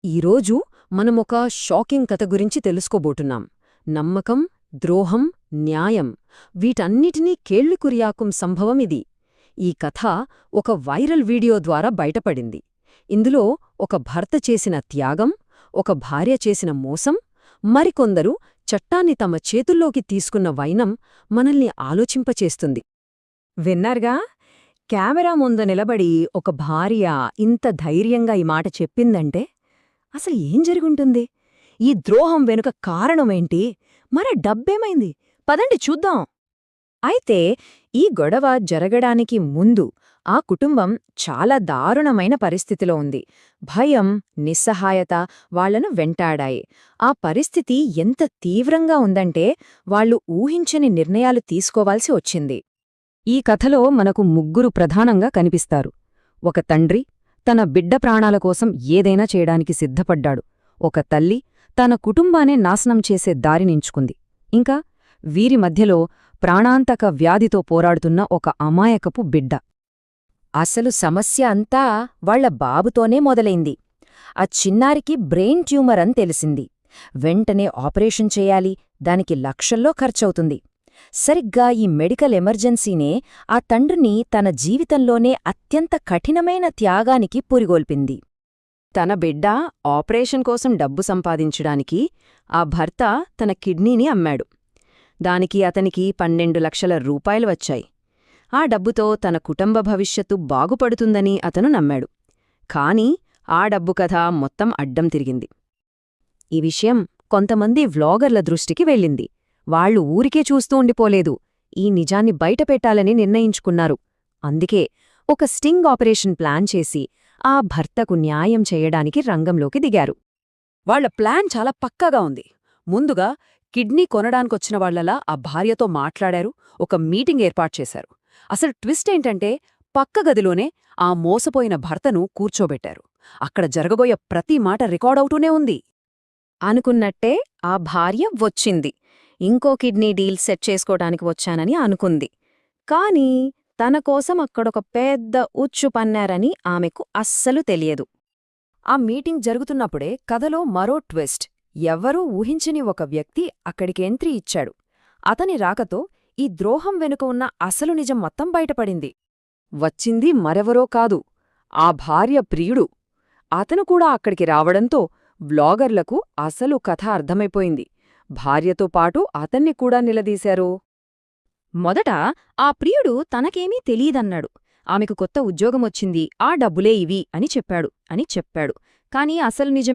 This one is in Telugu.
ఈరోజు మనమొక షాకింగ్ కథ గురించి తెలుసుకోబోతున్నాం. నమ్మకం, ద్రోహం, న్యాయం వీటన్నిటినీ కేళ్లుకురియాకుం సంభవమిది. ఈ కథ ఒక వైరల్ వీడియో ద్వారా బయటపడింది. ఇందులో ఒక భర్త చేసిన త్యాగం, ఒక భార్య చేసిన మోసం, మరికొందరు చట్టాన్ని తమ చేతుల్లోకి తీసుకున్న వైనం మనల్ని ఆలోచింపచేస్తుంది. విన్నారుగా? కెమెరా ముందు నిలబడి ఒక భార్య ఇంత ధైర్యంగా ఈ మాట చెప్పిందంటే అసలు ఏం జరుగుంటుంది? ఈ ద్రోహం వెనుక కారణమేంటి? మన డబ్బేమైంది? పదండి చూద్దాం. అయితే ఈ గొడవ జరగడానికి ముందు ఆ కుటుంబం చాలా దారుణమైన పరిస్థితిలో ఉంది. భయం, నిస్సహాయత వాళ్లను వెంటాడాయి. ఆ పరిస్థితి ఎంత తీవ్రంగా ఉందంటే వాళ్లు ఊహించని నిర్ణయాలు తీసుకోవాల్సి వచ్చింది. ఈ కథలో మనకు ముగ్గురు ప్రధానంగా కనిపిస్తారు. ఒక తండ్రి తన బిడ్డ ప్రాణాల కోసం ఏదైనా చేయడానికి సిద్ధపడ్డాడు. ఒక తల్లి తన కుటుంబానే నాశనం చేసే దారినించుకుంది. ఇంకా వీరి మధ్యలో ప్రాణాంతక వ్యాధితో పోరాడుతున్న ఒక అమాయకపు బిడ్డ. అసలు సమస్య అంతా వాళ్ల బాబుతోనే మొదలైంది. ఆ చిన్నారికి బ్రెయిన్ ట్యూమర్ అని తెలిసింది. వెంటనే ఆపరేషన్ చేయాలి, దానికి లక్షల్లో ఖర్చవుతుంది. సరిగ్గా ఈ మెడికల్ ఎమర్జెన్సీనే ఆ తండ్రిని తన జీవితంలోనే అత్యంత కఠినమైన త్యాగానికి పురిగొల్పింది. తన బిడ్డ ఆపరేషన్ కోసం డబ్బు సంపాదించడానికి ఆ భర్త తన కిడ్నీని అమ్మాడు. దానికి అతనికి 12 లక్షల రూపాయలు వచ్చాయి. ఆ డబ్బుతో తన కుటుంబ భవిష్యత్తు బాగుపడుతుందని అతను నమ్మాడు. కాని ఆ డబ్బు కథ మొత్తం అడ్డం తిరిగింది. ఈ విషయం కొంతమంది వ్లాగర్ల దృష్టికి వెళ్ళింది. వాళ్లు ఊరికే చూస్తూ ఉండిపోలేదు, ఈ నిజాన్ని బయటపెట్టాలని నిర్ణయించుకున్నారు. అందుకే ఒక స్టింగ్ ఆపరేషన్ ప్లాన్ చేసి ఆ భర్తకు న్యాయం చేయడానికి రంగంలోకి దిగారు. వాళ్ల ప్లాన్ చాలా పక్కాగా ఉంది. ముందుగా కిడ్నీ కొనడానికొచ్చిన వాళ్లలా ఆ భార్యతో మాట్లాడారు, ఒక మీటింగ్ ఏర్పాటు చేశారు. అసలు ట్విస్ట్ ఏంటంటే పక్క గదిలోనే ఆ మోసపోయిన భర్తను కూర్చోబెట్టారు. అక్కడ జరగబోయే ప్రతి మాట రికార్డవుతూనే ఉంది. అనుకున్నట్టే ఆ భార్య వచ్చింది. ఇంకో కిడ్నీ డీల్ సెట్ చేసుకోవడానికి వచ్చానని అనుకుంది. కాని తన కోసం అక్కడొక పెద్ద ఉచ్చు పన్నారని ఆమెకు అస్సలు తెలియదు. ఆ మీటింగ్ జరుగుతున్నప్పుడే కథలో మరో ట్విస్ట్. ఎవ్వరూ ఊహించని ఒక వ్యక్తి అక్కడికి ఎంట్రీ ఇచ్చాడు. అతని రాకతో ఈ ద్రోహం వెనుక ఉన్న అసలు నిజం మొత్తం బయటపడింది. వచ్చింది మరెవరో కాదు, ఆ భార్య ప్రియుడు. అతను కూడా అక్కడికి రావడంతో వ్లాగర్లకు అసలు కథ అర్థమైపోయింది. భార్యతో పాటు అతన్ని కూడా నిలదీశారు. మొదట ఆ ప్రియుడు తనకేమీ తెలీదన్నాడు. ఆమెకు కొత్త ఉద్యోగమొచ్చింది, ఆ డబ్బులే ఇవి అని చెప్పాడు. కాని అసలు నిజం